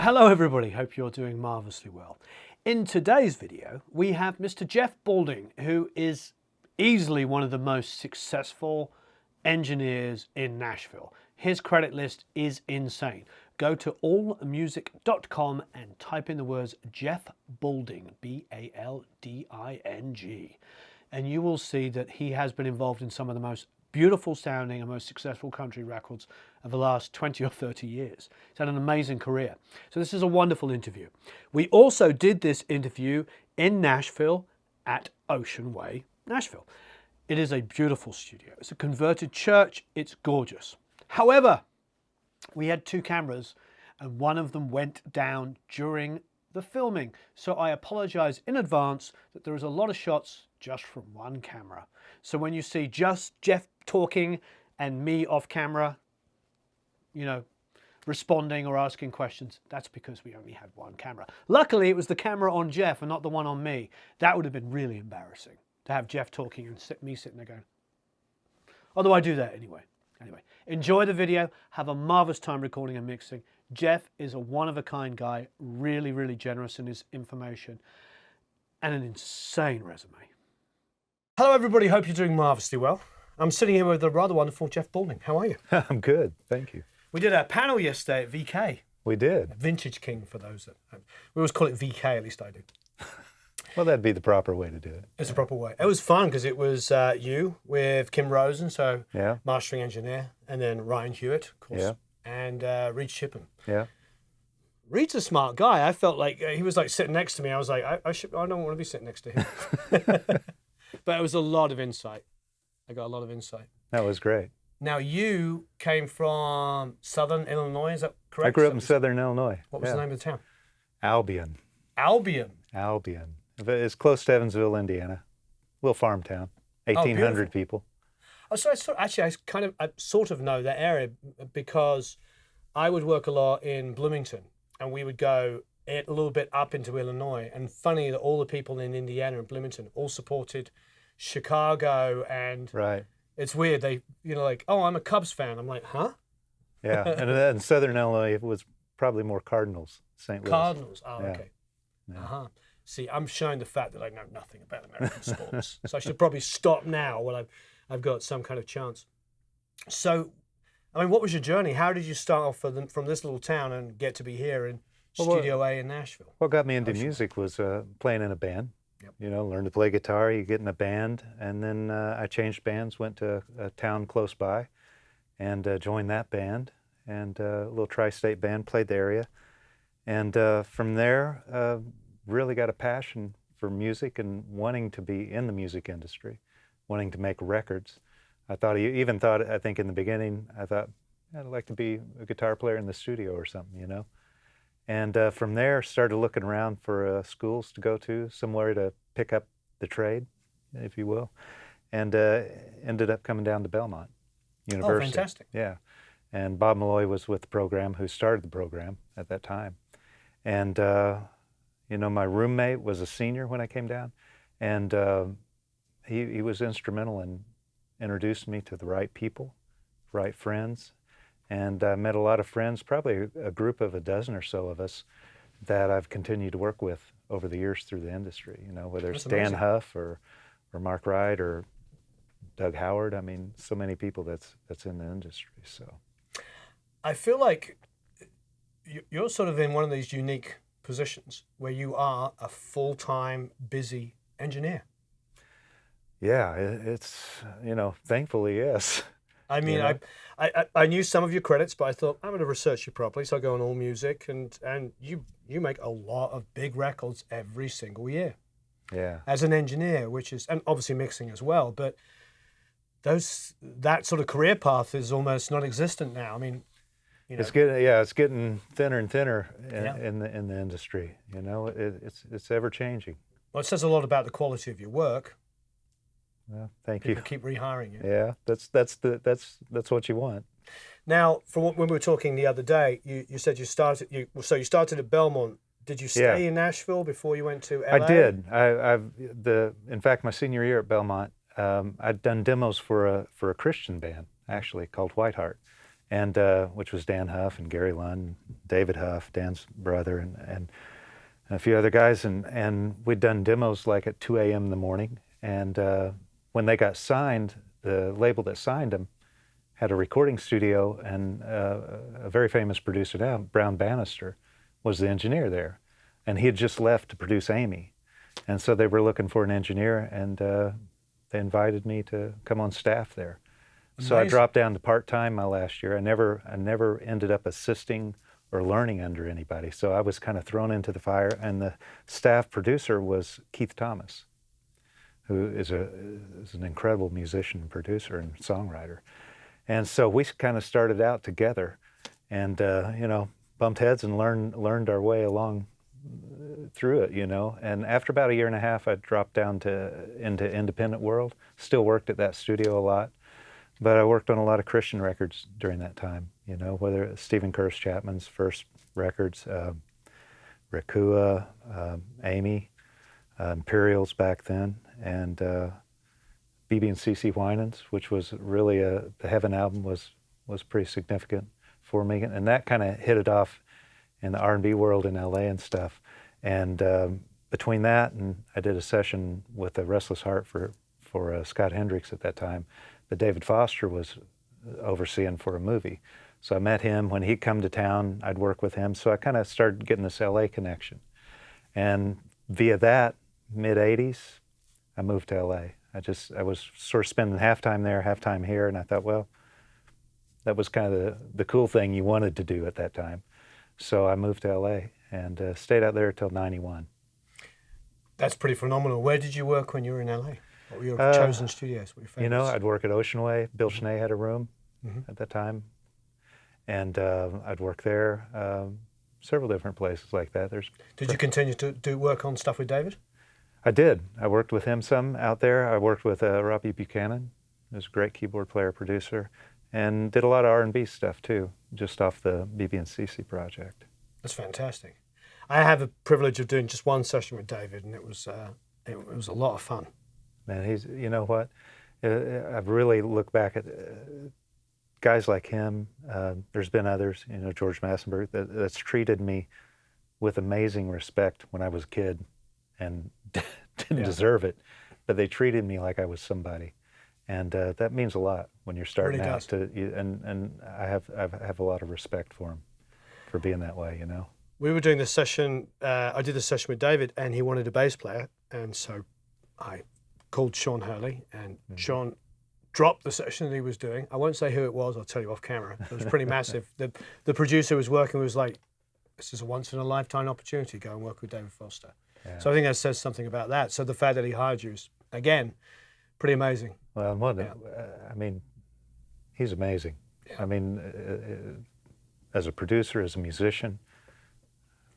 Hello everybody, hope you're doing marvellously well. In today's video, we have Mr. Jeff Balding, who is easily one of the most successful engineers in Nashville. His credit list is insane. Go to allmusic.com and type in the words Jeff Balding, B-A-L-D-I-N-G, and you will see that he has been involved in some of the most beautiful sounding and most successful country records of the last 20 or 30 years. He's had an amazing career. So this is a wonderful interview. We also did this interview in Nashville at Ocean Way Nashville. It is a beautiful studio. It's a converted church. It's gorgeous. However, we had two cameras and one of them went down during the filming. So I apologize in advance that there is a lot of shots just from one camera. So when you see just Jeff talking and me off camera, responding or asking questions, that's because we only had one camera. Luckily, it was the camera on Jeff and not the one on me. That would have been really embarrassing to have Jeff talking and me sitting there going, although I do that anyway. Anyway, enjoy the video. Have a marvelous time recording and mixing. Jeff is a one-of-a-kind guy, really, really generous in his information and an insane resume. Hello, everybody. Hope you're doing marvellously well. I'm sitting here with the rather wonderful Jeff Balding. How are you? I'm good, thank you. We did a panel yesterday at VK. We did. Vintage King for those that... We always call it VK, at least I do. Well, that'd be the proper way to do it. It's a proper way. It was fun because it was you with Kim Rosen, so yeah, mastering engineer, and then Ryan Huart, of course, yeah, and Reed Shippen. Yeah. Reed's a smart guy. I felt like he was like sitting next to me. I was like, I don't want to be sitting next to him. But it was a lot of insight. I got a lot of insight. That was great. Now, you came from Southern Illinois, is that correct? I grew up in Southern Illinois. What was the name of the town? Albion. Albion. Albion. It's close to Evansville, Indiana. Little farm town. 1,800 people. Oh, so I sort of know that area because I would work a lot in Bloomington, and we would go a little bit up into Illinois. And funny that all the people in Indiana and Bloomington all supported Chicago, and right. It's weird. They, like, oh, I'm a Cubs fan. I'm like, huh? Yeah, and in Southern Illinois, it was probably more Cardinals, St. Louis. Cardinals. Oh, yeah. Okay. Yeah. Uh-huh. See, I'm showing the fact that I know nothing about American sports, so I should probably stop now while I've got some kind of chance. So, I mean, what was your journey? How did you start off from this little town and get to be here in Studio A in Nashville? What got me into music was playing in a band. Yep. Learn to play guitar, you get in a band, and then I changed bands, went to a town close by, and joined that band, and a little tri-state band, played the area, and from there, really got a passion for music and wanting to be in the music industry, wanting to make records. I think in the beginning, I thought, I'd like to be a guitar player in the studio or something, And from there, started looking around for schools to go to, somewhere to pick up the trade, if you will, and ended up coming down to Belmont University. Oh, fantastic. Yeah, and Bob Malloy was with the program, who started the program at that time. And, my roommate was a senior when I came down, and he was instrumental in introducing me to the right people, right friends. And I met a lot of friends, probably a group of a dozen or so of us that I've continued to work with over the years through the industry, whether it's Dan Huff or Mark Wright or Doug Howard. I mean, so many people that's in the industry. So I feel like you're sort of in one of these unique positions where you are a full-time, busy engineer. Yeah, it's, thankfully, yes. I mean, I knew some of your credits, but I thought I'm going to research you properly. So I go on AllMusic, and you make a lot of big records every single year. Yeah. As an engineer, and obviously mixing as well, but that sort of career path is almost non-existent now. I mean, it's getting thinner and thinner in the industry. It's ever changing. Well, it says a lot about the quality of your work. Well, thank People you. keep rehiring you. Yeah, that's what you want. Now, when we were talking the other day, you said you started at Belmont. Did you stay in Nashville before you went to LA? I did. In fact, my senior year at Belmont, I'd done demos for a Christian band actually called Huart, and which was Dan Huff and Gary Lund, David Huff, Dan's brother, and a few other guys, and we'd done demos like at 2 a.m. in the morning. And when they got signed, the label that signed them had a recording studio, and a very famous producer now, Brown Bannister, was the engineer there. And he had just left to produce Amy. And so they were looking for an engineer, and they invited me to come on staff there. Amazing. So I dropped down to part-time my last year. I never ended up assisting or learning under anybody. So I was kind of thrown into the fire, and the staff producer was Keith Thomas, who is an incredible musician, producer, and songwriter. And so we kind of started out together, and bumped heads and learned our way along through it, And after about a year and a half, I dropped down into independent world. Still worked at that studio a lot, but I worked on a lot of Christian records during that time. Whether it's Stephen Curtis Chapman's first records, Rakua, Amy, Imperials back then, and BB and CC Winans, which was really the Heaven album was pretty significant for me, and that kind of hit it off in the R&B world in LA and stuff. And between that, and I did a session with the Restless Heart for Scott Hendricks at that time, but David Foster was overseeing for a movie. So I met him. When he'd come to town, I'd work with him. So I kind of started getting this LA connection. And via that, mid-'80s, I moved to LA. I was sort of spending half time there, half time here, and I thought, well, that was kind of the cool thing you wanted to do at that time. So I moved to LA and stayed out there till '91. That's pretty phenomenal. Where did you work when you were in LA? What were your chosen studios? What were your favorites? I'd work at Ocean Way. Bill Schnee had a room at that time. And I'd work there, several different places like that. Did you continue to do work on stuff with David? I did. I worked with him some out there. I worked with Robbie Buchanan, who's a great keyboard player, producer, and did a lot of R&B stuff too, just off the BB and CC project. That's fantastic. I have the privilege of doing just one session with David, and it was a lot of fun. Man, you know what? I've really looked back at guys like him. There's been others, George Massenburg, that's treated me with amazing respect when I was a kid and didn't deserve it, but they treated me like I was somebody. And that means a lot when you're starting really out. And I have a lot of respect for him for being that way, We were doing this session, I did this session with David, and he wanted a bass player, and so I called Sean Hurley, and Sean dropped the session that he was doing. I won't say who it was, I'll tell you off camera. It was pretty massive. The producer was working was like, this is a once-in-a-lifetime opportunity, go and work with David Foster. Yeah. So I think that says something about that. So the fact that he hired you is, again, pretty amazing. Well, I mean, he's amazing. Yeah. I mean, as a producer, as a musician.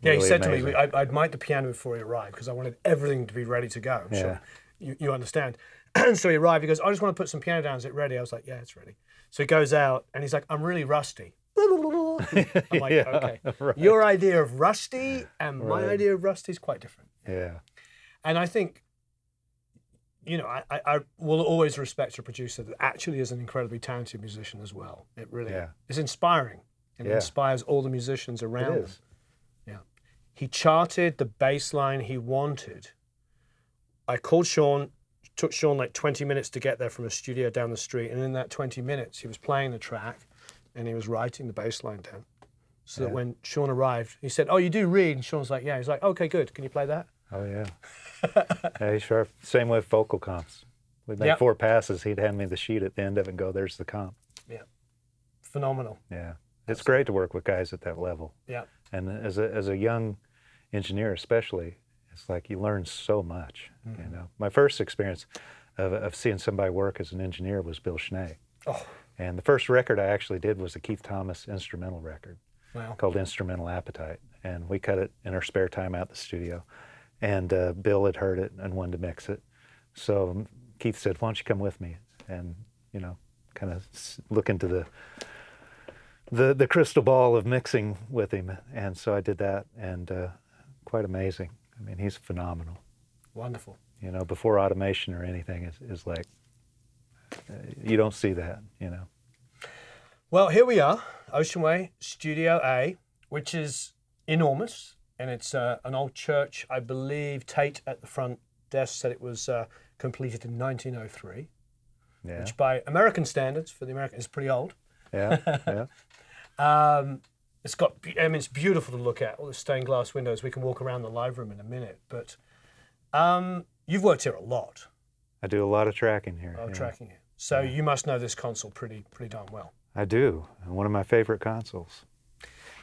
Yeah, really he said amazing. to me, I'd mic the piano before he arrived because I wanted everything to be ready to go. Yeah. So you understand. And so he arrived, he goes, I just want to put some piano down, is it ready? I was like, yeah, it's ready. So he goes out and he's like, I'm really rusty. I'm like, okay. Right. Your idea of rusty and my idea of rusty is quite different. Yeah. And I think, I will always respect a producer that actually is an incredibly talented musician as well. It really is inspiring. And it inspires all the musicians around him. Yeah. He charted the bass line he wanted. I called Sean, took Sean like 20 minutes to get there from a studio down the street. And in that 20 minutes, he was playing the track and he was writing the bass line down. So that when Sean arrived, he said, oh, you do read? And Sean's like, yeah. He's like, okay, good. Can you play that? Oh, yeah. Yeah, he's sharp. Same with vocal comps. We'd make 4 passes. He'd hand me the sheet at the end of it and go, there's the comp. Yeah. Phenomenal. Yeah. It's great to work with guys at that level. Yeah. And as a young engineer especially, it's like you learn so much. My first experience of seeing somebody work as an engineer was Bill Schnee. Oh. And the first record I actually did was a Keith Thomas instrumental record called Instrumental Appetite. And we cut it in our spare time out the studio. And Bill had heard it and wanted to mix it. So Keith said, why don't you come with me and, kind of look into the crystal ball of mixing with him. And so I did that, and quite amazing. I mean, he's phenomenal. Wonderful. Before automation or anything is like, you don't see that, Well, here we are, Ocean Way Studio A, which is enormous, and it's an old church. I believe Tate at the front desk said it was completed in 1903, Yeah. which by American standards, for the American, is pretty old. Yeah. It's got, I mean, it's beautiful to look at, all the stained glass windows. We can walk around the live room in a minute, but you've worked here a lot. I do a lot of tracking here. Of yeah. tracking it. So you must know this console pretty darn well. I do. And one of my favorite consoles.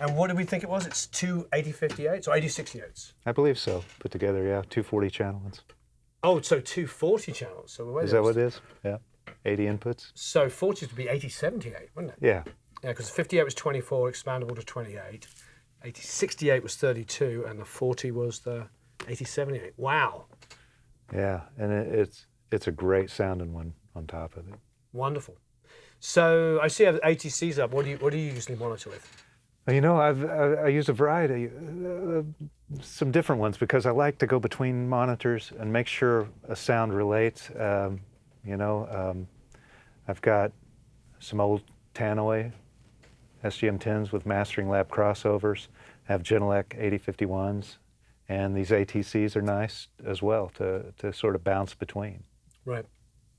And what did we think it was? It's two 8058s or 8068s? I believe so. Put together, yeah, 240 channel ones. Oh, so 240 channels. So Is that what it is? Yeah. 80 inputs. So 40 would be 8078, wouldn't it? Yeah. Yeah, because 58 was 24, expandable to 28. 8068 was 32, and the 40 was the 8078. Wow. Yeah, and it's a great sounding one on top of it. Wonderful. So I see you have ATCs up. What do you usually monitor with? Well, you know, I use a variety, some different ones because I like to go between monitors and make sure a sound relates. I've got some old Tannoy SGM10s with Mastering Lab crossovers. I have Genelec 8051s, and these ATCs are nice as well to sort of bounce between. Right.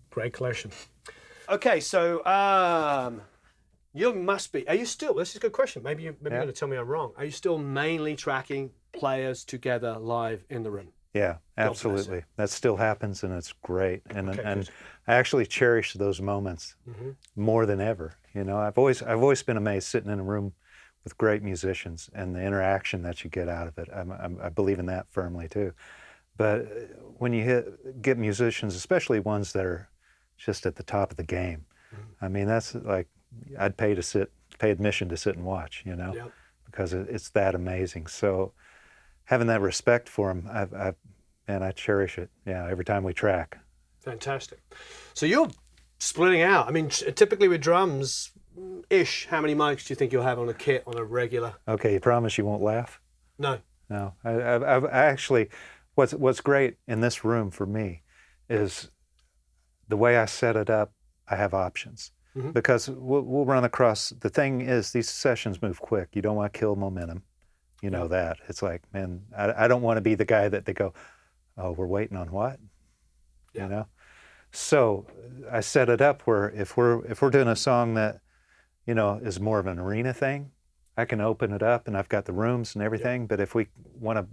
Great collection. Okay, so you must be, are you still, this is a good question, maybe you're going to tell me I'm wrong. Are you still mainly tracking players together live in the room? Yeah, absolutely. That still happens, and it's great. And Okay, and good. I actually cherish those moments more than ever. You know, I've always been amazed sitting in a room with great musicians and the interaction that you get out of it. I believe in that firmly too. But when you get musicians, especially ones that are just at the top of the game, I mean, that's like I'd pay admission to sit and watch. You know, Yep. because it's that amazing. So having that respect for them, I cherish it. Yeah, every time we track. Fantastic. So you're splitting out. I mean, typically with drums, how many mics do you think you'll have on a kit on a regular? Okay, you promise you won't laugh? No. No. I actually, what's great in this room for me is the way I set it up. I have options because we'll run across. The thing is, these sessions move quick. You don't want to kill momentum. You know that. It's like, man, I don't want to be the guy that they go, oh, we're waiting on what? Yeah. You know? So I set it up where if we're doing a song that, you know, is more of an arena thing, I can open it up and I've got the rooms and everything. But if we want to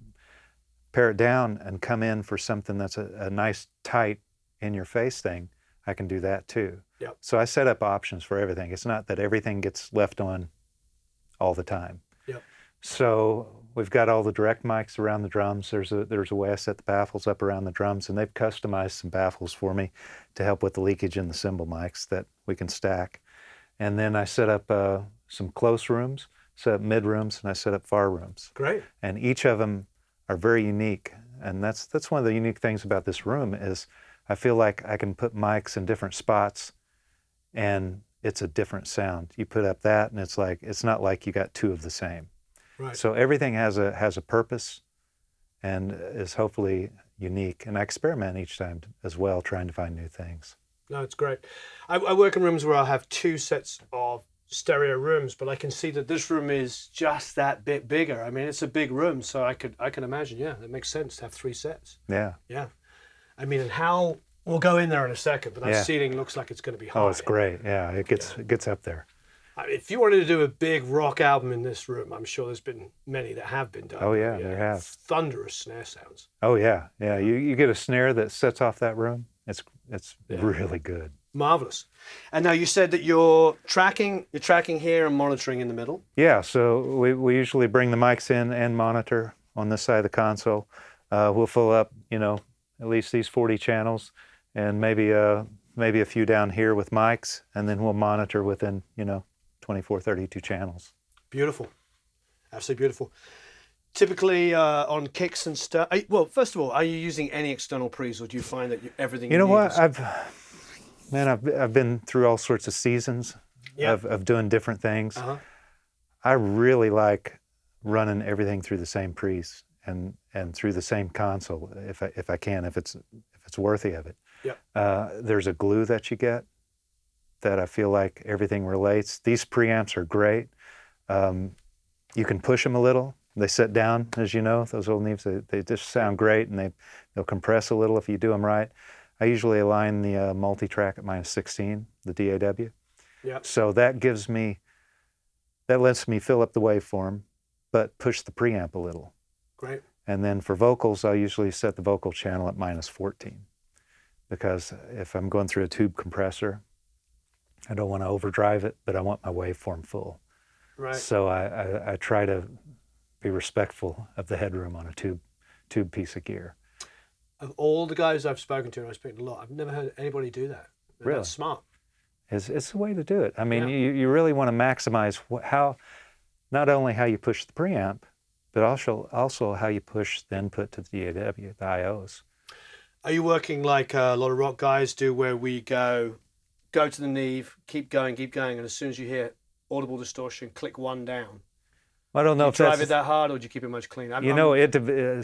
pare it down and come in for something that's a nice, tight, in-your-face thing, I can do that too. Yep. So I set up options for everything. It's not that everything gets left on all the time. Yep. So we've got all the direct mics around the drums. There's a way I set the baffles up around the drums, and they've customized some baffles for me to help with the leakage in the cymbal mics that we can stack. And then I set up some close rooms, set up mid rooms, and I set up far rooms. Great. And each of them are very unique. And that's one of the unique things about this room is I feel like I can put mics in different spots, and it's a different sound. You put up that, and it's not like you got two of the same. Right. So everything has a purpose and is hopefully unique. And I experiment each time as well, trying to find new things. No, it's great. I work in rooms where I have two sets of stereo rooms, but I can see that this room is just that bit bigger. I mean, it's a big room, so I can imagine, yeah, it makes sense to have three sets. Yeah. Yeah. I mean, and how, we'll go in there in a second, but that seating looks like it's going to be high. Oh, it's great. Yeah, it gets up there. If you wanted to do a big rock album in this room, I'm sure there's been many that have been done. Oh, yeah, there have. Thunderous snare sounds. Oh, yeah. Yeah, you get a snare that sets off that room. It's really good. Marvelous. And now you said that you're tracking here and monitoring in the middle. Yeah, so we usually bring the mics in and monitor on this side of the console. We'll fill up, at least these 40 channels, and maybe a few down here with mics, and then we'll monitor within, 24, 32 channels. Beautiful. Absolutely beautiful. Typically on kicks and stuff. Well, first of all, are you using any external pre's, or do you find that everything You know need what? is... I've been through all sorts of seasons of doing different things. Uh-huh. I really like running everything through the same pre's and through the same console if it's worthy of it. Yep. There's a glue that you get that I feel like everything relates. These preamps are great. You can push them a little. They sit down, as you know, those old Neves, they just sound great, and they'll compress a little if you do them right. I usually align the multi-track at -16, the DAW. Yeah. So that lets me fill up the waveform, but push the preamp a little. Great. And then for vocals, I usually set the vocal channel at -14, because if I'm going through a tube compressor, I don't want to overdrive it, but I want my waveform full. Right. So I try to be respectful of the headroom on a tube piece of gear. Of all the guys I've spoken to, and I've spoken to a lot, I've never heard anybody do that. And Really? That's smart. It's the way to do it. I mean, Yeah. you really want to maximize not only how you push the preamp, but also how you push the input to the DAW, the IOs. Are you working like a lot of rock guys do, where we go to the Neve, keep going, and as soon as you hear audible distortion, click one down? I don't know Do you if drive that's, it that hard, or do you keep it much cleaner?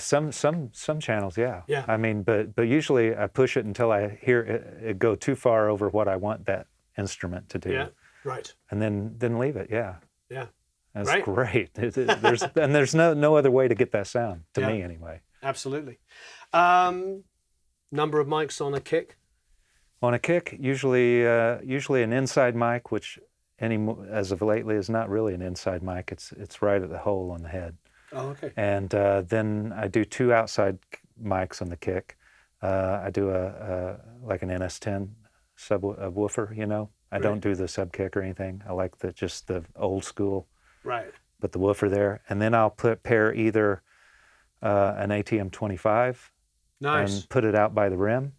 some channels, yeah. Yeah. I mean, but usually I push it until I hear it go too far over what I want that instrument to do. Yeah. Right. And then leave it. Yeah. Yeah. That's Right. great. There's no other way to get that sound, to me anyway. Absolutely. Number of mics on a kick? On a kick, usually an inside mic, which as of lately is not really an inside mic. It's right at the hole on the head. Oh, okay. And then I do 2 outside mics on the kick. I do like an NS10 subwoofer, you know. I don't do the sub kick or anything. I like just the old school. Right. Put the woofer there, and then I'll pair either an ATM 25 Nice. and put it out by the rim,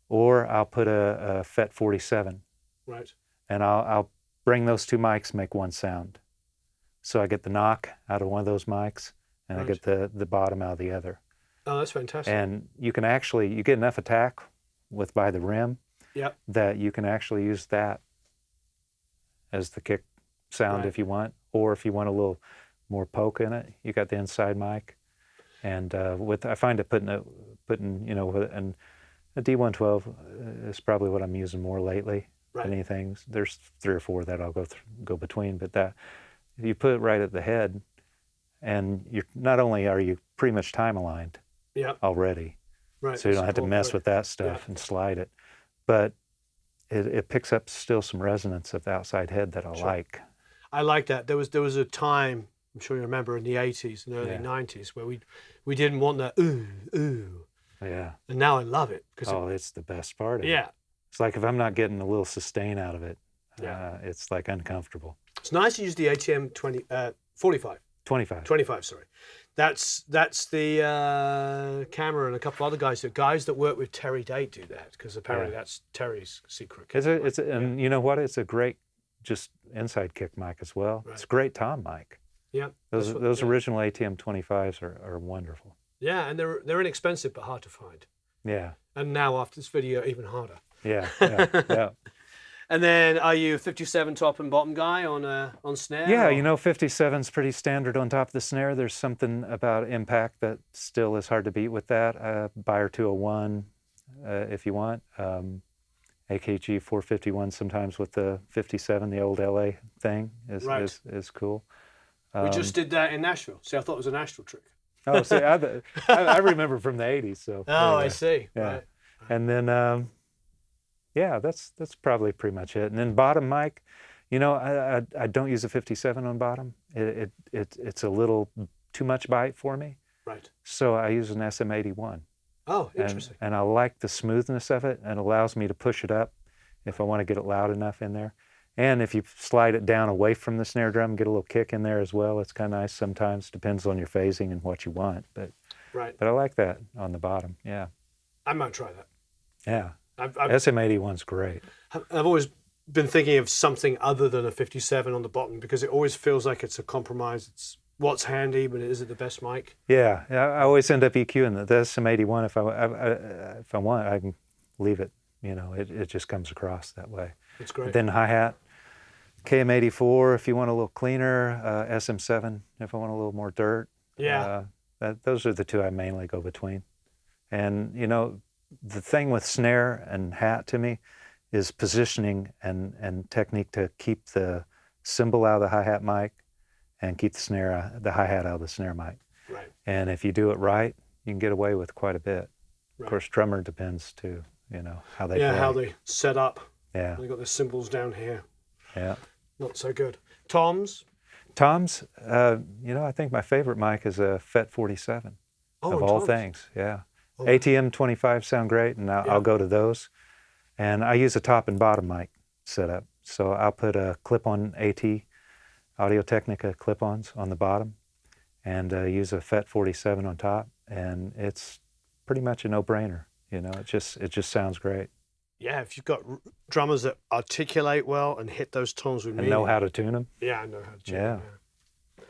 or I'll put a FET 47. Right. And I'll bring those 2 mics, make one sound. So I get the knock out of one of those mics, and I get the bottom out of the other. Oh, that's fantastic. And you get enough attack with by the rim that you can actually use that as the kick sound if you want, or if you want a little more poke in it, you got the inside mic. And I find it putting you know, and a D112 is probably what I'm using more lately. Right. Than anything. There's 3 or 4 that I'll go between, but that if you put it right at the head, and you're not only are you pretty much time aligned already, right. so you don't have to mess with that stuff and slide it, but it picks up still some resonance of the outside head that I like. I like that. There was a time, I'm sure you remember, in the 80s and early 90s, where we didn't want that ooh. Yeah. And now I love it. It's the best part of it. Yeah. It's like if I'm not getting a little sustain out of it, it's like uncomfortable. It's nice to use the ATM 45. 25. 25, sorry. That's the camera and a couple other guys that work with Terry Date do that, because apparently that's Terry's secret. And you know what? It's a great just inside kick mic as well. Right. It's a great tom mic. Yeah. Those original ATM 25s are wonderful. Yeah, and they're inexpensive but hard to find. Yeah. And now after this video, even harder. Yeah. And then, are you a 57 top and bottom guy on snare? Yeah, you know, 57's pretty standard on top of the snare. There's something about impact that still is hard to beat with that. Buyer 201, if you want. AKG 451 sometimes with the 57, the old LA thing is cool. We just did that in Nashville. See, I thought it was a Nashville trick. Oh, see, I remember from the 80s. So. Oh, anyway. I see. Yeah. Right. And then, that's probably pretty much it. And then bottom mic, you know, I don't use a 57 on bottom. It's a little too much bite for me. Right. So I use an SM81. Oh, interesting. And I like the smoothness of it, and it allows me to push it up if I want to get it loud enough in there. And if you slide it down away from the snare drum, get a little kick in there as well. It's kind of nice sometimes. Depends on your phasing and what you want. But I like that on the bottom. Yeah. I might try that. Yeah. SM81's great. I've always been thinking of something other than a 57 on the bottom, because it always feels like it's a compromise. It's what's handy, but is it the best mic? Yeah. I always end up EQing the SM81. If I want, I can leave it. You know, it just comes across that way. That's great. Then hi-hat, KM84 if you want a little cleaner, SM7 if I want a little more dirt. Yeah. Those are the 2 I mainly go between. And, you know, the thing with snare and hat to me is positioning and technique to keep the cymbal out of the hi-hat mic and keep the hi-hat out of the snare mic. Right. And if you do it right, you can get away with quite a bit. Right. Of course, drummer depends too, how they play. How they set up. Yeah. They got the cymbals down here. Yeah. Not so good. Toms? Toms, I think my favorite mic is a FET 47 of all Toms. things. Yeah. Oh. ATM 25 sound great, and I'll go to those. And I use a top and bottom mic setup. So I'll put a clip-on AT, Audio-Technica clip-ons on the bottom, and use a FET 47 on top, and it's pretty much a no-brainer. It just sounds great. Yeah, if you've got drummers that articulate well and hit those tones with And meaning. know how to tune them. Yeah, I know how to tune Yeah. them. Yeah.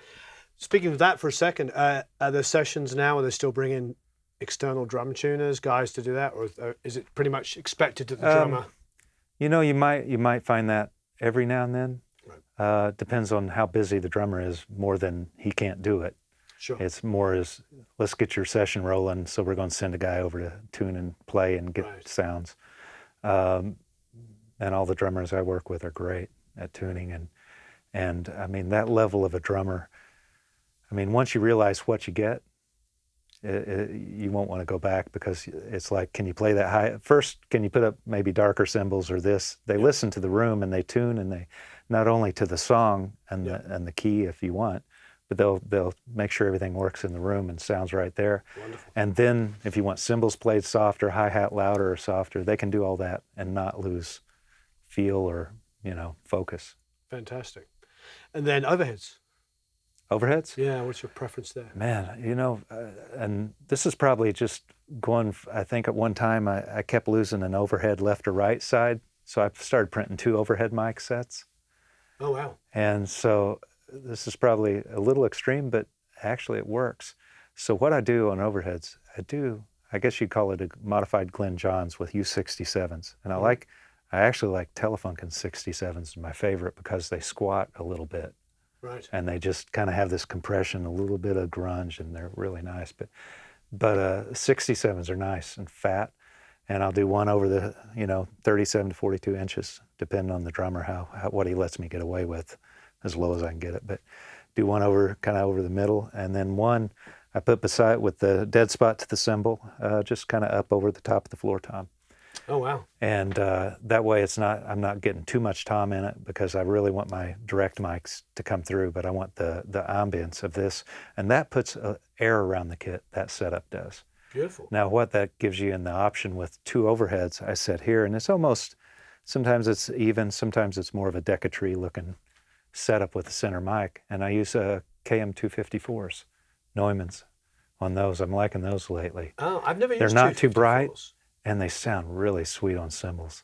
Speaking of that for a second, are there sessions now where they still bring in external drum tuners, guys to do that, or is it pretty much expected that the drummer? You might find that every now and then. Right. Depends on how busy the drummer is, more than he can't do it. Sure. It's more as, let's get your session rolling, so we're going to send a guy over to tune and play and get Right. sounds. And all the drummers I work with are great at tuning, and I mean, that level of a drummer, I mean, once you realize what you get, you won't want to go back, because it's like, can you play that high? First, can you put up maybe darker cymbals or this? They listen to the room and they tune, and they not only to the song and the key if you want, but they'll make sure everything works in the room and sounds right there. Wonderful. And then if you want cymbals played softer, hi-hat louder or softer, they can do all that and not lose feel or focus. Fantastic. And then overheads. Overheads? Yeah, what's your preference there? Man, and this is probably just going, I think at one time I kept losing an overhead left or right side, so I started printing 2 overhead mic sets. Oh, wow. And so this is probably a little extreme, but actually it works. So what I do on overheads, I guess you'd call it a modified Glenn Johns with U67s. And I actually like Telefunken 67s, my favorite, because they squat a little bit. Right. And they just kind of have this compression, a little bit of grunge, and they're really nice. But 67s are nice and fat, and I'll do one over the 37 to 42 inches, depending on the drummer what he lets me get away with, as low as I can get it. But do one kind of over the middle, and then one I put beside with the dead spot to the cymbal, just kind of up over the top of the floor tom. Oh, wow. And that way I'm not getting too much tom in it, because I really want my direct mics to come through, but I want the ambience of this. And that puts air around the kit, that setup does. Beautiful. Now what that gives you in the option with 2 overheads, I set here, and it's almost, sometimes it's even, sometimes it's more of a Decatree looking setup with the center mic. And I use KM254s, Neumann's on those. I'm liking those lately. Oh, I've never used They're not too 254s. bright, and they sound really sweet on cymbals.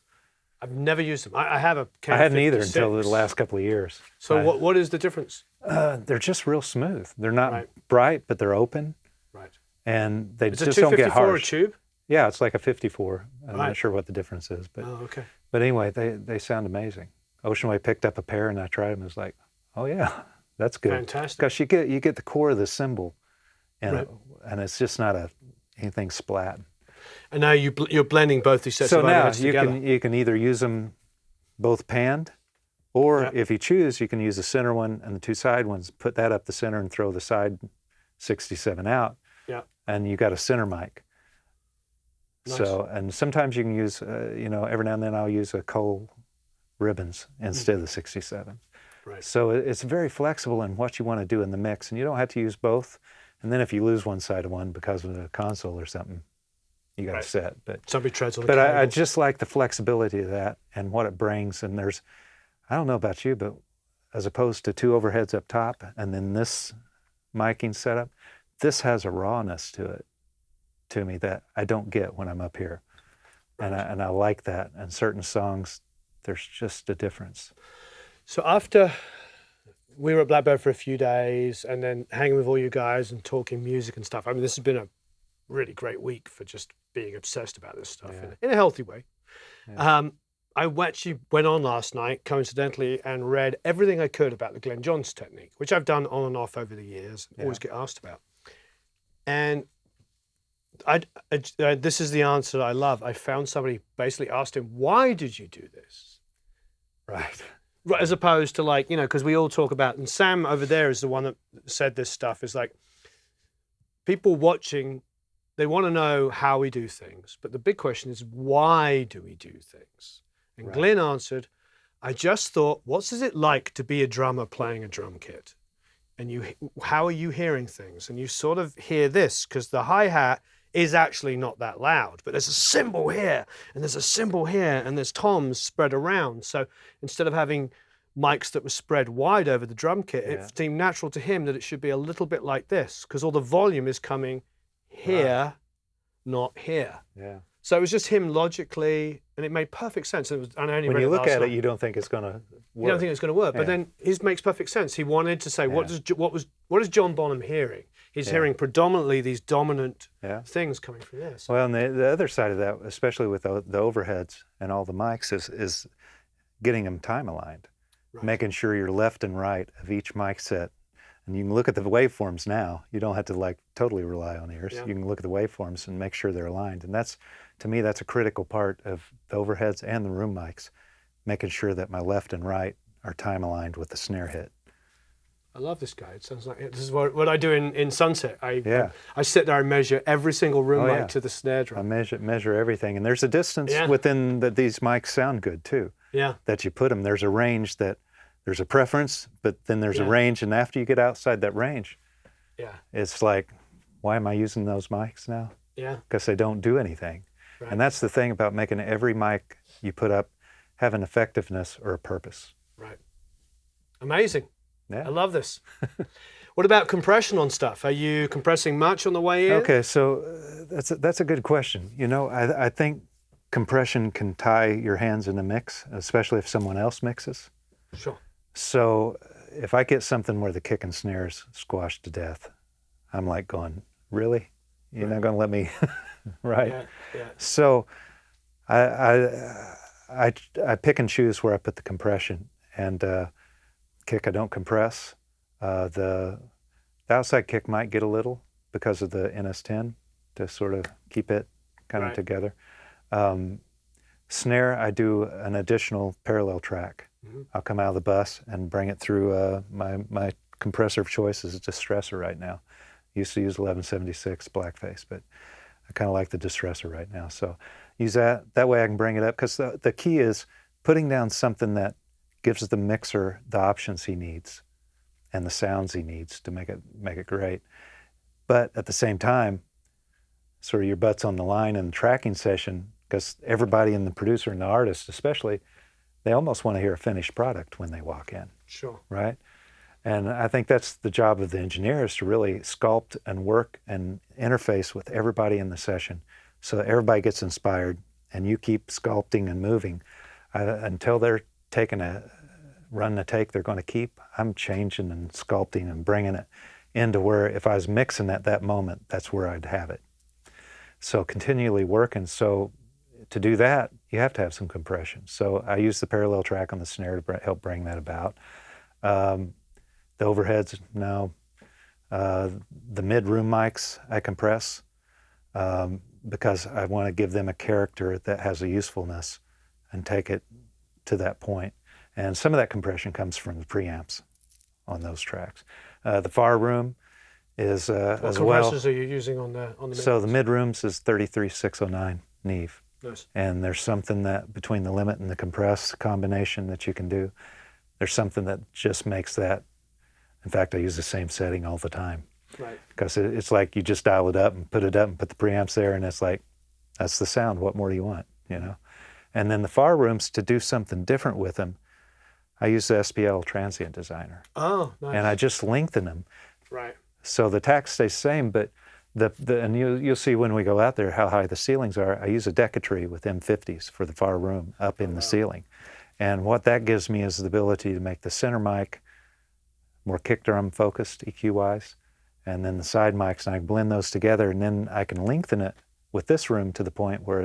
I've never used them. I have a KM56. I hadn't either until the last couple of years. So what is the difference? They're just real smooth. They're not Right. bright, but they're open, Right. and they It's a just don't get 254 harsh. a tube? Yeah, it's like a 54. I'm Right. not sure what the difference is, but Oh, okay. but anyway, they sound amazing. Ocean Way picked up a pair, and I tried them. It was like, oh yeah, that's good. Fantastic. Because you get the core of the cymbal, and it's just not anything splat. And now you're blending both these sets So of now overheads together. you can either use them both panned, or if you choose, you can use the center one and the 2 side ones, put that up the center and throw the side 67 out, Yeah. and you got a center mic. Nice. So, and sometimes you can use, every now and then I'll use a Cole ribbons instead of the 67. Right. So it's very flexible in what you want to do in the mix, and you don't have to use both. And then if you lose one side of one because of the console or something, you got to set. But Somebody treads on the But I cable. just like the flexibility of that and what it brings. And I don't know about you, but as opposed to 2 overheads up top and then this miking setup, this has a rawness to me that I don't get when I'm up here. Right. And I like that. And certain songs, there's just a difference. So after we were at Blackbird for a few days and then hanging with all you guys and talking music and stuff, I mean, this has been a really great week for just being obsessed about this stuff in a healthy way. Yeah. I actually went on last night, coincidentally, and read everything I could about the Glenn Johns technique, which I've done on and off over the years, always get asked about. And This is the answer that I love. I found somebody basically asked him, why did you do this? Right. Right, as opposed to like, because we all talk about, and Sam over there is the one that said this stuff, is like, people watching, they want to know how we do things. But the big question is, why do we do things? And Right. Glenn answered, I just thought, what's it like to be a drummer playing a drum kit? And how are you hearing things? And you sort of hear this, because the hi-hat is actually not that loud, but there's a cymbal here, and there's a cymbal here, and there's toms spread around. So instead of having mics that were spread wide over the drum kit, it seemed natural to him that it should be a little bit like this, because all the volume is coming here, not here. Yeah. So it was just him logically, and it made perfect sense. And I only When read you it look last at night. it, you don't think it's going to work. You don't think it's going to work, but Yeah. then his makes perfect sense. He wanted to say, what is John Bonham hearing? He's hearing predominantly these dominant things coming from this. Well, and the other side of that, especially with the overheads and all the mics, is getting them time aligned, making sure you're left and right of each mic set. And you can look at the waveforms now. You don't have to like totally rely on ears. Yeah. You can look at the waveforms and make sure they're aligned. And that's, to me, that's a critical part of the overheads and the room mics, making sure that my left and right are time aligned with the snare hit. I love this guy. It sounds like this is what I do in Sunset. Yeah. I sit there and measure every single room mic to the snare I drum. measure everything. And there's a distance within that these mics sound good too. Yeah. That you put them. There's a range that, there's a preference, but then there's a range. And after you get outside that range, it's like, why am I using those mics now? Yeah. Because they don't do anything. Right. And that's the thing about making every mic you put up have an effectiveness or a purpose. Right. Amazing. Yeah. I love this. What about compression on stuff? Are you compressing much on the way in? Okay, so that's a good question. I think compression can tie your hands in a mix, especially if someone else mixes. Sure. So if I get something where the kick and snare's squashed to death, I'm like going, really? You're not going to let me, right? Yeah. Yeah. So I pick and choose where I put the compression, and kick I don't compress. The outside kick might get a little because of the NS10 to sort of keep it kind of together. Snare, I do an additional parallel track. Mm-hmm. I'll come out of the bus and bring it through my compressor of choice is a distressor right now. Used to use 1176 blackface, but I kind of like the distressor right now. So use that. That way I can bring it up, because the key is putting down something that gives the mixer the options he needs and the sounds he needs to make it great. But at the same time, sort of your butt's on the line in the tracking session, because everybody, and the producer and the artist especially, they almost want to hear a finished product when they walk in. Sure. Right? And I think that's the job of the engineer, is to really sculpt and work and interface with everybody in the session so that everybody gets inspired, and you keep sculpting and moving until they're running a take they're going to keep. I'm changing and sculpting and bringing it into where, if I was mixing at that moment, that's where I'd have it. So continually working. So to do that, you have to have some compression. So I use the parallel track on the snare to help bring that about. The overheads, no. The mid-room mics, I compress because I want to give them a character that has a usefulness and take it to that point. And some of that compression comes from the preamps on those tracks. The far room is What as well. compressors are you using on the mid? So the mid-rooms is 33609 Neve. Nice. And there's something that between the limit and the compress combination that you can do. There's something that just makes that. In fact, I use the same setting all the time. Right. Because it's like you just dial it up and put the preamps there, and it's like, that's the sound. What more do you want, And then the far rooms, to do something different with them, I use the SPL transient designer. Oh, nice. And I just lengthen them. Right. So the tack stays the same, but and you'll see when we go out there how high the ceilings are. I use a Decatree with M50s for the far room up in the ceiling. And what that gives me is the ability to make the center mic more kick drum focused EQ-wise, and then the side mics, and I blend those together, and then I can lengthen it with this room to the point where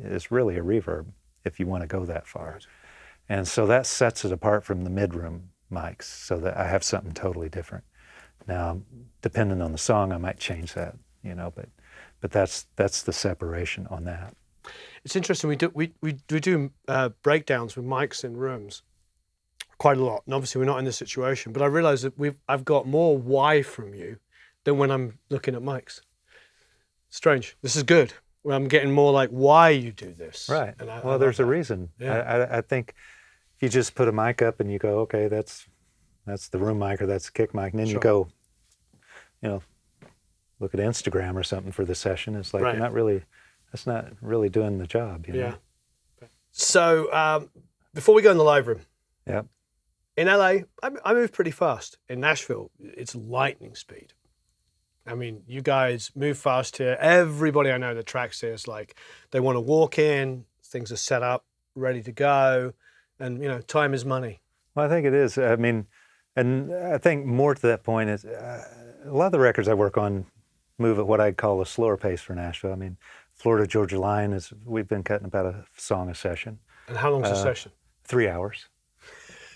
it's really a reverb if you want to go that far. Right. And so that sets it apart from the mid-room mics, so that I have something totally different. Now, depending on the song, I might change that, but But that's the separation on that. It's interesting. We do breakdowns with mics in rooms quite a lot, and obviously we're not in this situation. But I realise that I've got more why from you than when I'm looking at mics. Strange. This is good. Well, I'm getting more like why you do this. Right. And Well, there's a reason. Yeah. I think if you just put a mic up and you go, okay, that's the room mic or that's the kick mic, and then you go, look at Instagram or something for the session. It's like Right. that's not really doing the job. You know? Yeah. So before we go in the live room, Yeah. in LA, I move pretty fast. In Nashville, it's lightning speed. I mean, you guys move fast here. Everybody I know that tracks here is like, they want to walk in, things are set up, ready to go, and time is money. Well, I think it is. I mean, and I think more to that point is a lot of the records I work on move at what I'd call a slower pace for Nashville. I mean, Florida Georgia Line we've been cutting about a song a session. And how long's the session? 3 hours.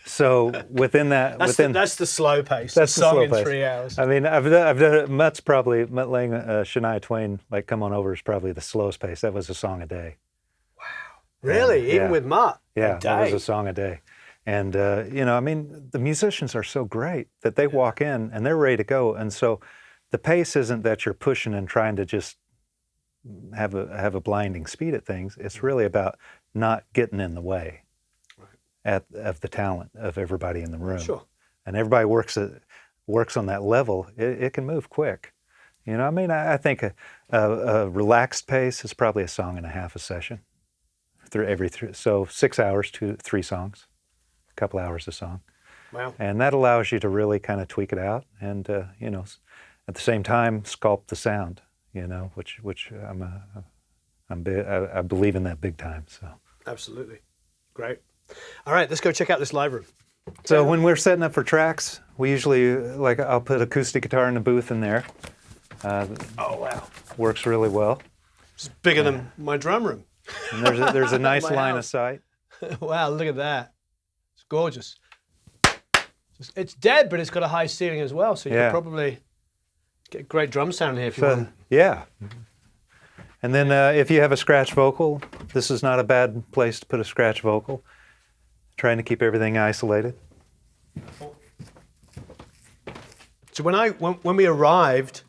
So within that, That's the slow pace. That's the the song slow in pace. 3 hours. I mean, I've done it. Mutt's probably letting Shania Twain like come on over is probably the slowest pace. That was a song a day. Really? Even Yeah. with Mutt? Yeah, A that was day? a song a day. And I mean, the musicians are so great that they walk in and they're ready to go. And so, the pace isn't that you're pushing and trying to just have a blinding speed at things. It's really about not getting in the way of the talent of everybody in the room. Sure. And everybody works on that level. It can move quick. I mean, I think a relaxed pace is probably a song and a half a session. So 6 hours to 3 songs, a couple hours a song. Wow. And that allows you to really kind of tweak it out and, at the same time, sculpt the sound, which I believe in that big time. So. Absolutely. Great. All right, let's go check out this live room. So when we're setting up for tracks, we usually, I'll put acoustic guitar in the booth in there. Oh, wow. Works really well. It's bigger than my drum room. And there's a nice My line house. of sight. Wow, look at that. It's gorgeous. It's dead, but it's got a high ceiling as well, so you Yeah. could probably get a great drum sound here if you So, want. yeah. And then if you have a scratch vocal, this is not a bad place to put a scratch vocal. Trying to keep everything isolated. So when we arrived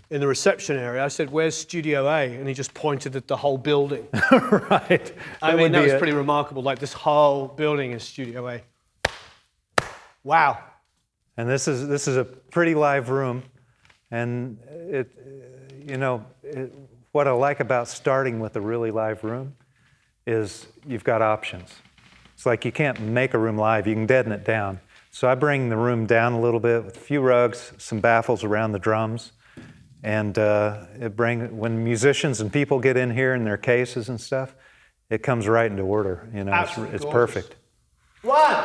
in the reception area, I said, "Where's Studio A?" And he just pointed at the whole building. Right. I mean, that would was be pretty remarkable. Like, this whole building is Studio A. Wow. And this is a pretty live room, and what I like about starting with a really live room is you've got options. It's like you can't make a room live; you can deaden it down. So I bring the room down a little bit with a few rugs, some baffles around the drums, and when musicians and people get in here in their cases and stuff, it comes right into order. Absolutely It's gorgeous. perfect. One.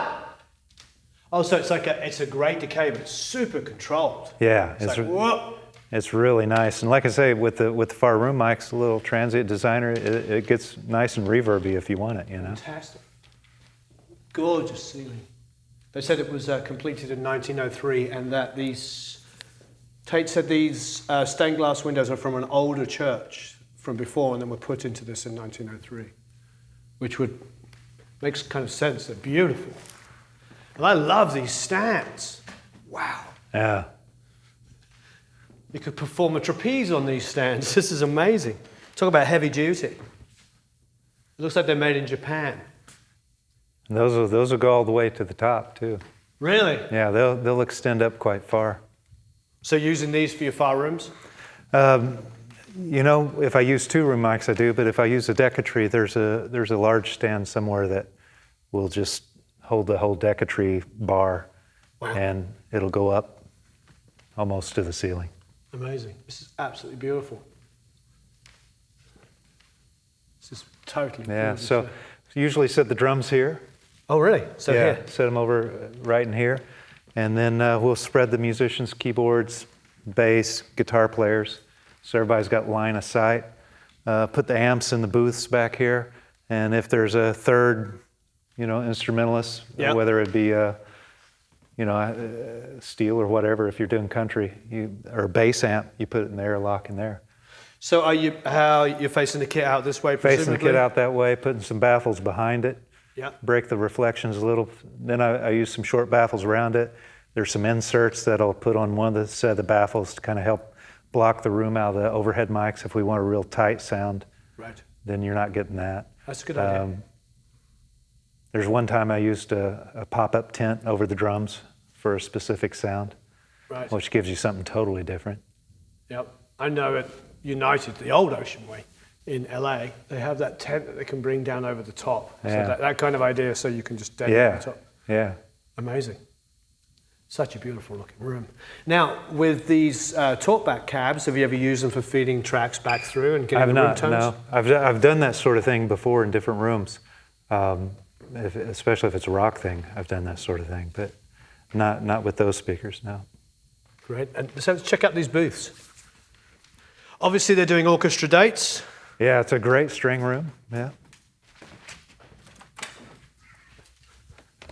Oh, so it's a great decay, but it's super controlled. Yeah, It's like, whoa. it's really nice. And like I say, with the far room mics, the little transient designer, it gets nice and reverby if you want it. Fantastic. Gorgeous ceiling. They said it was completed in 1903, and that Tate said these stained glass windows are from an older church from before, and then were put into this in 1903, which makes kind of sense. They're beautiful. And I love these stands. Wow. Yeah. You could perform a trapeze on these stands. This is amazing. Talk about heavy duty. It looks like they're made in Japan. And those will go all the way to the top too. Really? Yeah, they'll extend up quite far. So using these for your far rooms? If I use 2 room mics, I do. But if I use a Decatree, there's a large stand somewhere that will just hold the whole Decatree bar, Wow. and it'll go up almost to the ceiling. Amazing. This is absolutely beautiful. This is totally Yeah. gorgeous. So usually set the drums here. Oh, really? So Yeah, here. set them over right in here. And then we'll spread the musicians, keyboards, bass, guitar players. So everybody's got line of sight. Put the amps in the booths back here. And if there's a third, instrumentalist, Yep. whether it be steel or whatever, if you're doing country, or a bass amp, you put it in there, lock in there. So you're facing the kit out this way, presumably? Facing the kit out that way, putting some baffles behind it. Yeah. Break the reflections a little. Then I use some short baffles around it. There's some inserts that I'll put on one of the set of the baffles to kind of help block the room out of the overhead mics if we want a real tight sound. Right. Then you're not getting that. That's a good idea. There's one time I used a pop-up tent over the drums for a specific sound, right. which gives you something totally different. Yep. I know at United, the old Ocean Way in LA, they have that tent that they can bring down over the top. Yeah. So that kind of idea, so you can just deck it on top. Yeah. Amazing. Such a beautiful looking room. Now, with these talkback cabs, have you ever used them for feeding tracks back through and getting the room tones? No. I've done that sort of thing before in different rooms, especially if it's a rock thing. I've done that sort of thing, but not with those speakers, no. Great. And so let's check out these booths. Obviously, they're doing orchestra dates. Yeah, it's a great string room. Yeah.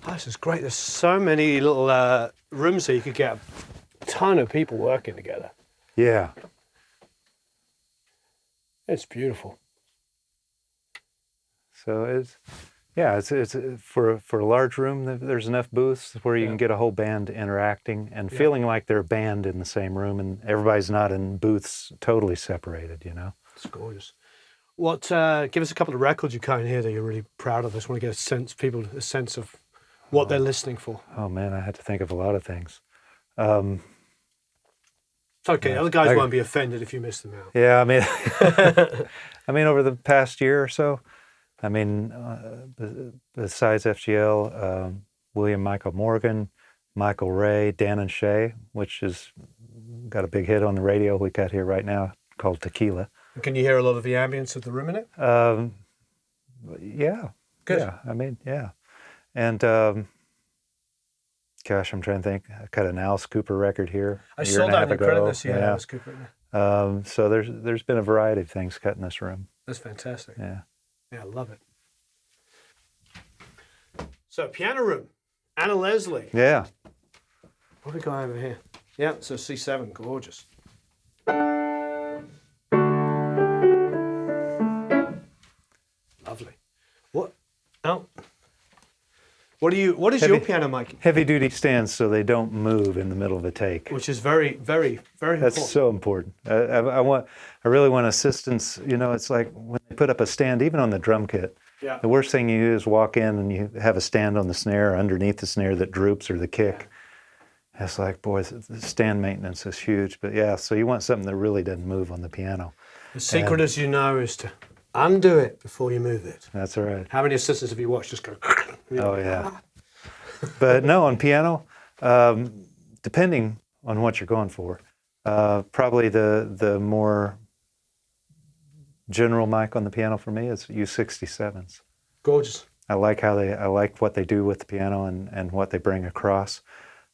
Oh, this is great. There's so many little rooms here. You could get a ton of people working together. Yeah. It's beautiful. So it's for a large room. There's enough booths where you can get a whole band interacting and feeling like they're a band in the same room, and everybody's not in booths totally separated. You know. It's gorgeous. What? Give us a couple of records you kind of hear that you're really proud of. I just want to get a sense of what they're listening for. Oh man, I had to think of a lot of things. It's okay. Other guys won't be offended if you miss them out. Yeah, I mean, over the past year or so, I mean, besides FGL, William Michael Morgan, Michael Ray, Dan and Shay, which has got a big hit on the radio we got here right now called Tequila. Can you hear a lot of the ambience of the room in it? Yeah. Good. Yeah, I mean, yeah. And gosh, I'm trying to think. I cut an Alice Cooper record here. I saw that in the credit list. Yeah, Alice Cooper. So there's been a variety of things cut in this room. That's fantastic. Yeah. Yeah, I love it. So piano room, Anna Leslie. Yeah. What have we got over here? Yeah, so C7, gorgeous. Lovely. What? Oh. What is your piano mic? Heavy duty stands so they don't move in the middle of a take. Which is very, very, very important. That's so important. I really want assistance. You know, it's like when they put up a stand, even on the drum kit. Yeah. The worst thing you do is walk in and you have a stand on the snare, underneath the snare that droops, or the kick. Yeah. It's like, boy, the stand maintenance is huge. But yeah, so you want something that really doesn't move on the piano. The secret, as you know, is to undo it before you move it. That's right. How many assistants have you watched just go? Oh yeah. But no, on piano, depending on what you're going for, probably the more general mic on the piano for me is U67s. Gorgeous. I like what they do with the piano and what they bring across.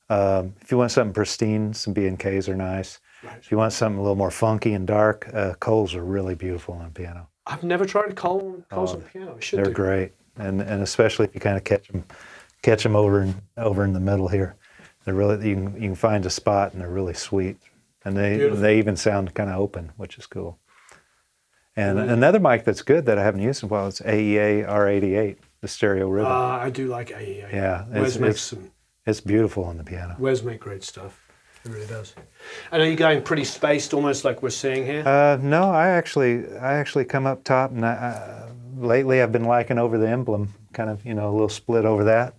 If you want something pristine, some B&Ks are nice. Right. If you want something a little more funky and dark, Coles are really beautiful on piano. I've never tried Coles on piano. I should. They're great, and especially if you kind of catch them over in the middle here. They're really you can find a spot and they're really sweet, and they even sound kind of open, which is cool. And another mic that's good that I haven't used in a while is AEA R88, the stereo rhythm. I do like AEA. Yeah, it's beautiful on the piano. Wes make great stuff. It really does. And are you going pretty spaced, almost like we're seeing here? No, I actually come up top, and lately I've been liking over the emblem, kind of, a little split over that.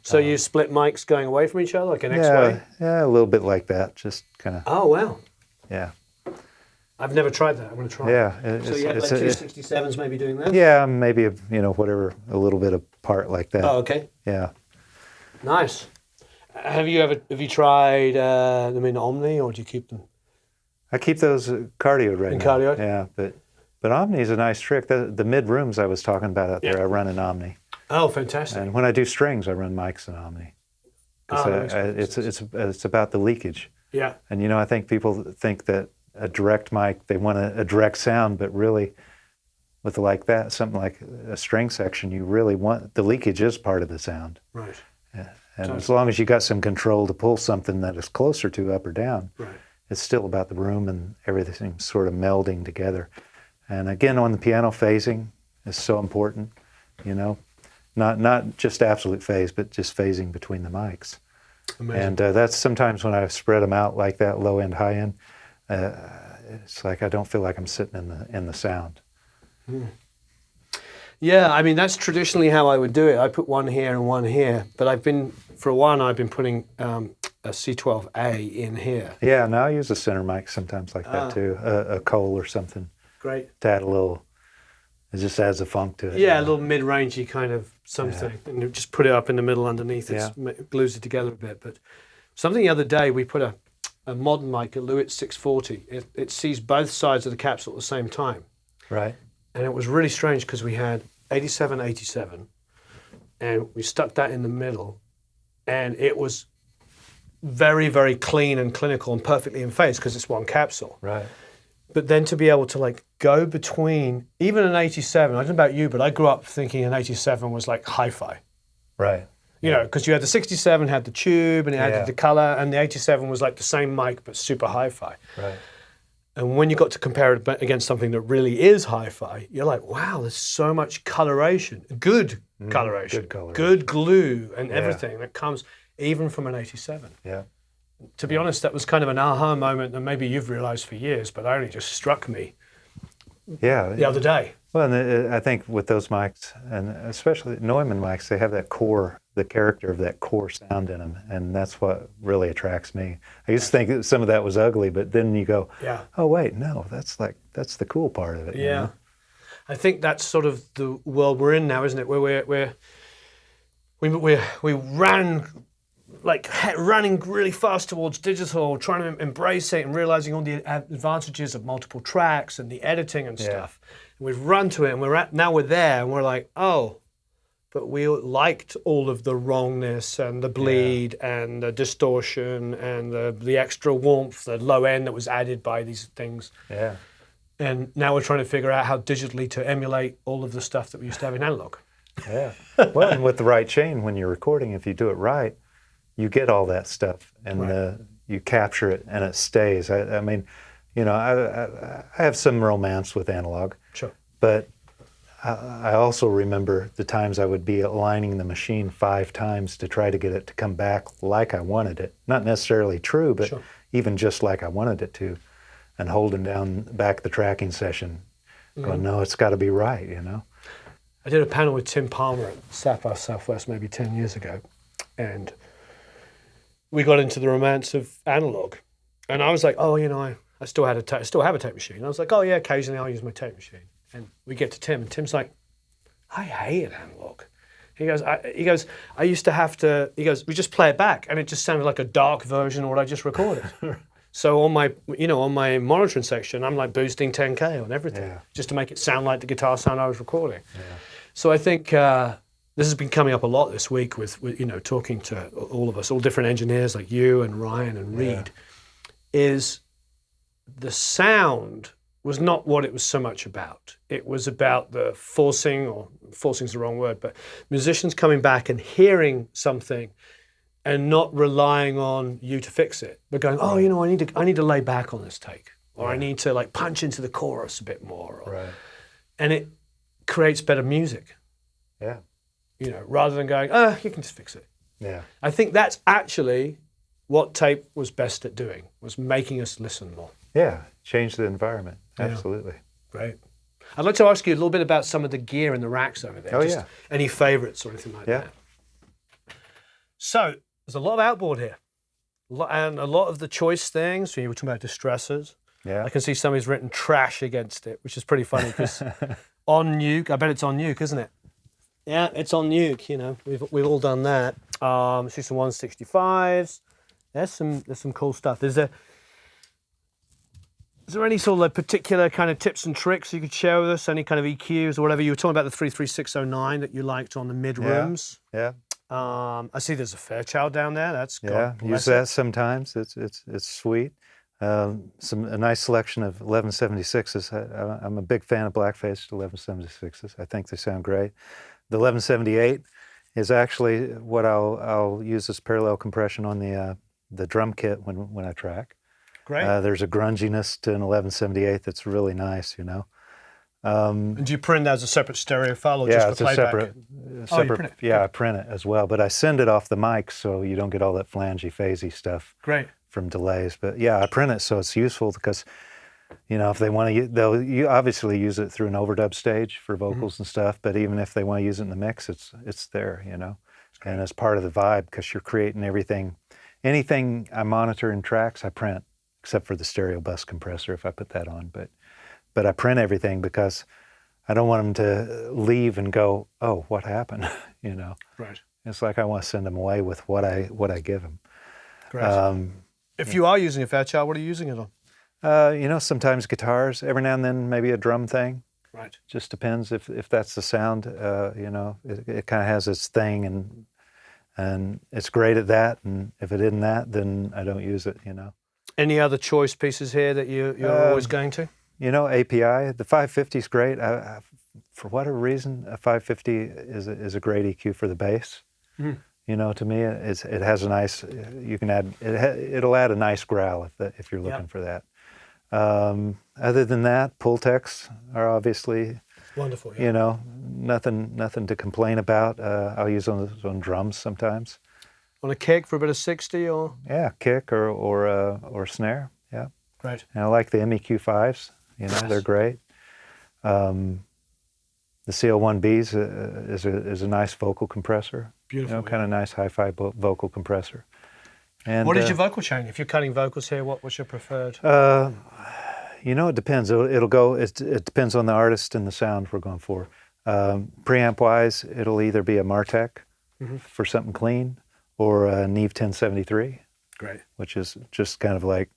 So you split mics going away from each other, like an X-way? Yeah, a little bit like that, just kind of. Oh, wow. Yeah. I've never tried that. I'm going to try. Yeah. So you have like 267s maybe doing that? Yeah, maybe, whatever, a little bit apart like that. Oh, okay. Yeah. Nice. Have you tried them in Omni, or do you keep them? I keep those cardioed right now. In cardioed? Yeah, but Omni is a nice trick. The mid rooms I was talking about out there, I run in Omni. Oh, fantastic. And when I do strings, I run mics in Omni. It's about the leakage. Yeah. And I think people think that a direct mic, they want a direct sound, but really with something like a string section, you really want, the leakage is part of the sound. Right. Yeah. And as long as you got some control to pull something that is closer to up or down, it's still about the room and everything sort of melding together. And again, on the piano, phasing is so important, you know, not just absolute phase, but just phasing between the mics. Amazing. And that's sometimes when I spread them out like that, low end, high end, it's like I don't feel like I'm sitting in the sound. Yeah, I mean, that's traditionally how I would do it. I put one here and one here, but for a while I've been putting a C12A in here. Yeah, now I use a center mic sometimes like that too, a Cole or something. Great. To add a little, it just adds a funk to it. Yeah, a little mid-rangey kind of something, and you just put it up in the middle underneath. It glues it together a bit. But something the other day, we put a modern mic, a Lewitt 640. It sees both sides of the capsule at the same time. Right. And it was really strange because we had 87, 87, and we stuck that in the middle, and it was very, very clean and clinical and perfectly in phase because it's one capsule. Right. But then to be able to like go between even an 87, I don't know about you, but I grew up thinking an 87 was like hi-fi. Right. You know, because you had the 67 had the tube and it added the color, and the 87 was like the same mic but super hi-fi. Right. And when you got to compare it against something that really is hi-fi, you're like, wow, there's so much coloration, good coloration, good glue and everything that comes even from an 87. Yeah. To be honest, that was kind of an aha moment that maybe you've realized for years, but only just struck me the other day. Well, and I think with those mics, and especially Neumann mics, they have that core, the character of that core sound in them, and that's what really attracts me. I used to think that some of that was ugly, but then you go, oh wait, no, that's the cool part of it. Yeah, you know? I think that's sort of the world we're in now, isn't it? Where we ran running really fast towards digital, trying to embrace it and realizing all the advantages of multiple tracks and the editing and stuff. And we've run to it, and now we're there, and we're like, oh, but we liked all of the wrongness and the bleed and the distortion and the extra warmth, the low end that was added by these things. Yeah. And now we're trying to figure out how digitally to emulate all of the stuff that we used to have in analog. Yeah. Well, and with the right chain, when you're recording, if you do it right, you get all that stuff, and you capture it, and it stays. I mean, you know, I have some romance with analog. Sure. But I also remember the times I would be aligning the machine 5 times to try to get it to come back like I wanted it. Not necessarily true, but even just like I wanted it to. And holding down back the tracking session, going, no, it's got to be right, you know? I did a panel with Tim Palmer at Sapphire Southwest maybe 10 years ago, and we got into the romance of analog. And I was like, oh, you know, I still have a tape machine. And I was like, oh yeah, occasionally I'll use my tape machine. And we get to Tim, and Tim's like, I hated analog. He goes, I used to have to, we just play it back, and it just sounded like a dark version of what I just recorded. So on my monitoring section, I'm like boosting 10K on everything, just to make it sound like the guitar sound I was recording. Yeah. So I think this has been coming up a lot this week with talking to all of us, all different engineers like you and Ryan and Reed, is the sound was not what it was so much about. It was about the forcing's the wrong word, but musicians coming back and hearing something and not relying on you to fix it, but going, oh, I need to lay back on this take, or I need to like punch into the chorus a bit more. And it creates better music. Yeah. Rather than going, you can just fix it. Yeah. I think that's actually what tape was best at doing, was making us listen more. Yeah, change the environment. Absolutely. Great. I'd like to ask you a little bit about some of the gear in the racks over there. Oh, Any favorites or anything like that? So, there's a lot of outboard here. And a lot of the choice things, you were talking about distressors. Yeah. I can see somebody's written trash against it, which is pretty funny because on Nuke, I bet it's on Nuke, isn't it? Yeah, it's on Nuke, we've all done that. See some 165s. There's some cool stuff. Is there any sort of like particular kind of tips and tricks you could share with us? Any kind of EQs or whatever? You were talking about the 33609 that you liked on the mid rooms. Yeah. I see there's a Fairchild down there. That's use that sometimes. It's sweet. A nice selection of 1176s. I'm a big fan of black-faced 1176s. I think they sound great. The 1178 is actually what I'll use as parallel compression on the drum kit when I track. Great. There's a grunginess to an 1178 that's really nice, you know. And do you print that as a separate stereo file or Yeah, just it's for a playback? separate. Print it. Yeah, I print it as well, but I send it off the mic so you don't get all that flangy, phasey stuff Great. from delays. But yeah, I print it so it's useful because, you know, if they want to, they'll obviously use it through an overdub stage for vocals and stuff. But even if they want to use it in the mix, it's there, you know, and it's part of the vibe because you're creating everything. Anything I monitor in tracks, I print, except for the stereo bus compressor if I put that on. But I print everything because I don't want them to leave and go, oh, what happened? You know, Right. it's like I want to send them away with what I give them. Great. If you are using a Fairchild, what are you using it on? You know, sometimes guitars, every now and then maybe a drum thing. Right. Just depends if that's the sound. You know, it kind of has its thing, and it's great at that. And if it isn't that, then I don't use it. You know. Any other choice pieces here that you're always going to? You know, API, the 550 is great. For whatever reason, a 550 is a great EQ for the bass. Mm. You know, to me, it has a nice. You can add it'll add a nice growl if you're looking for that. Other than that, Pultecs are obviously Wonderful. Yeah. you know nothing to complain about. I'll use those on drums sometimes. On a kick for a bit of 60 or? Yeah, kick or snare. Yeah, Great. and I like the MEQ5s. You know, they're great. The CL1Bs is a nice vocal compressor. Beautiful. You know, kind of nice hi-fi vocal compressor. And what is your vocal chain? If you're cutting vocals here, what's your preferred? You know, it depends. It'll go. It depends on the artist and the sound we're going for. Preamp-wise, it'll either be a Martech for something clean, or a Neve 1073, Great. which is just kind of like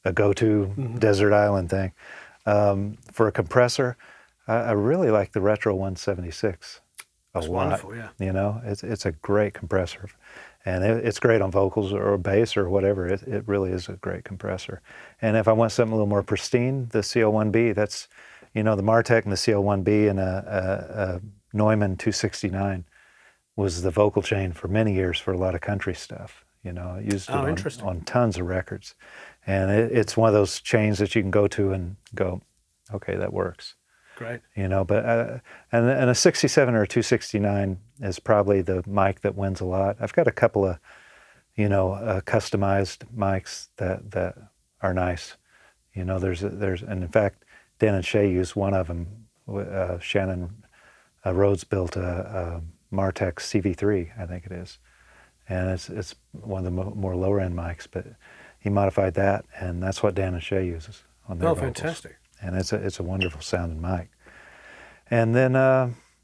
a go-to desert island thing. For a compressor, I really like the Retro 176 a lot. Wonderful, yeah. You know, it's a great compressor, and it's great on vocals or bass or whatever. It really is a great compressor. And if I want something a little more pristine, the CL1B, that's, you know, the Martech and the CL1B and a Neumann 269 was the vocal chain for many years for a lot of country stuff. You know, I used it on tons of records. And it's one of those chains that you can go to and go, okay, that works. Great. You know, but and a 67 or a 269 is probably the mic that wins a lot. I've got a couple of, you know, customized mics that are nice. You know, there's and in fact, Dan and Shay used one of them. Shannon Rhodes built a Martech CV3, I think it is, and it's one of the more lower end mics, but he modified that, and that's what Dan and Shay uses on their vocals. Fantastic. And it's a wonderful sounding mic. And then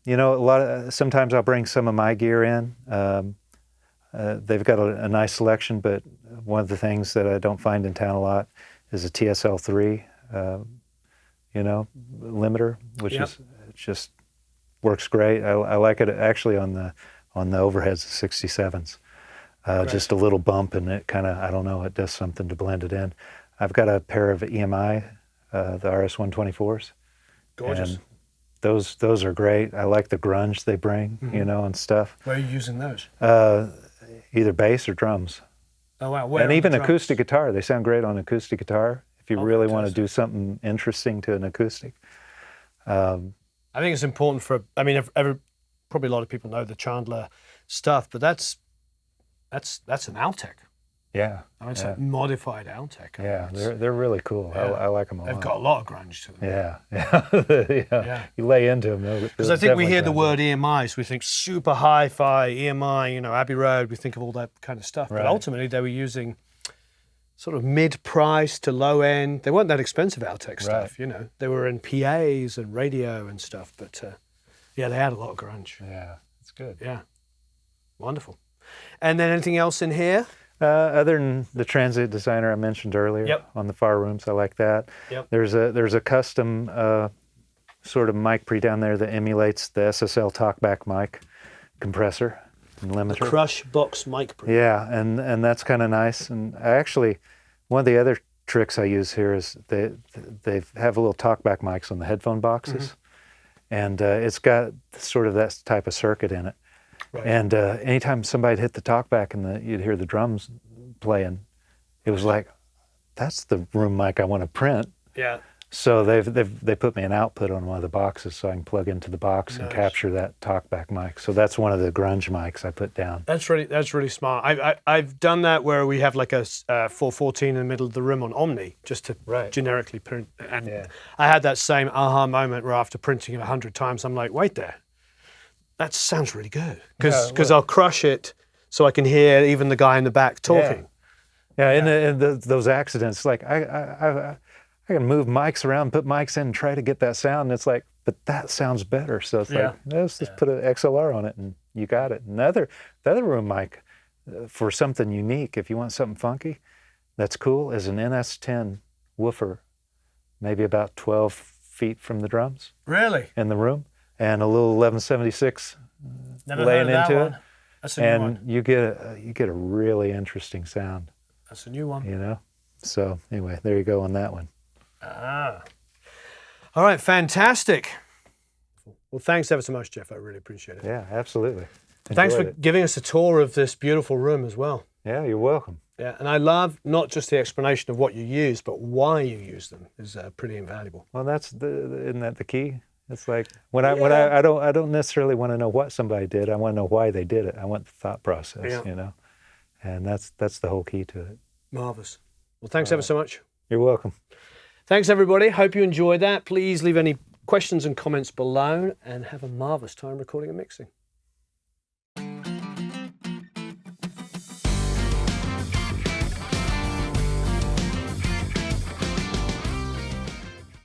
you know, sometimes I'll bring some of my gear in. They've got a nice selection, but one of the things that I don't find in town a lot is a TSL3, you know, limiter, which is just works great. I like it actually on the overheads of 67s. Just a little bump, and it kind of, I don't know, it does something to blend it in. I've got a pair of EMI, the RS-124s. Gorgeous. And those are great. I like the grunge they bring, you know, and stuff. Where are you using those? Either bass or drums. Oh, wow. Where And on even the drums? acoustic guitar. They sound great on acoustic guitar if you really want to do something interesting to an acoustic. I think it's important for, I mean, probably a lot of people know the Chandler stuff, but that's an Altec. Yeah. I mean, it's a modified Altec. Yeah, they're really cool. Yeah. I like them a lot. They've got a lot of grunge to them. Yeah. You lay into them. Because I think we hear the word EMI, so we think super hi-fi, EMI, you know, Abbey Road, we think of all that kind of stuff. Right. But ultimately they were using sort of mid-price to low-end. They weren't that expensive Altec stuff, you know. They were in PAs and radio and stuff, but yeah, they had a lot of grunge. Yeah, it's good. Yeah, wonderful. And then anything else in here? Other than the transient designer I mentioned earlier on the far rooms, I like that. Yep. There's a custom sort of mic pre down there that emulates the SSL talkback mic compressor and limiter. The Crush Box mic pre. Yeah, and that's kind of nice. And I actually, one of the other tricks I use here is they have little talkback mics on the headphone boxes, and it's got sort of that type of circuit in it. Right. And anytime somebody hit the talkback and you'd hear the drums playing, it was like that's the room mic I want to print. Yeah. So they put me an output on one of the boxes so I can plug into the box and Nice. capture that talkback mic. So that's one of the grunge mics I put down. That's really smart. I've done that where we have like a 414 in the middle of the room on Omni just to Right. generically print. And Yeah. I had that same aha moment where after printing it 100 times, I'm like, wait there, that sounds really good. Because I'll crush it so I can hear even the guy in the back talking. Yeah, and those accidents, like I can move mics around, put mics in, and try to get that sound. And it's like, but that sounds better. So it's like, let's just put an XLR on it, and you got it. And the other room mic, for something unique, if you want something funky, that's cool, is an NS10 woofer, maybe about 12 feet from the drums. Really? In the room, and a little 1176 Never laying heard of that into one. it. That's a new And one. you get a really interesting sound, That's a new one. you know. So anyway, there you go on that one. Ah. All right, fantastic. Well, thanks ever so much, Jeff. I really appreciate it. Yeah, absolutely. Thanks for Enjoyed it. giving us a tour of this beautiful room as well. Yeah, you're welcome. Yeah, and I love not just the explanation of what you use, but why you use them is pretty invaluable. Well, isn't that the key? It's like I don't necessarily want to know what somebody did. I want to know why they did it. I want the thought process, you know, and that's the whole key to it. Marvellous. Well, thanks ever so much. You're welcome. Thanks, everybody. Hope you enjoyed that. Please leave any questions and comments below and have a marvellous time recording and mixing.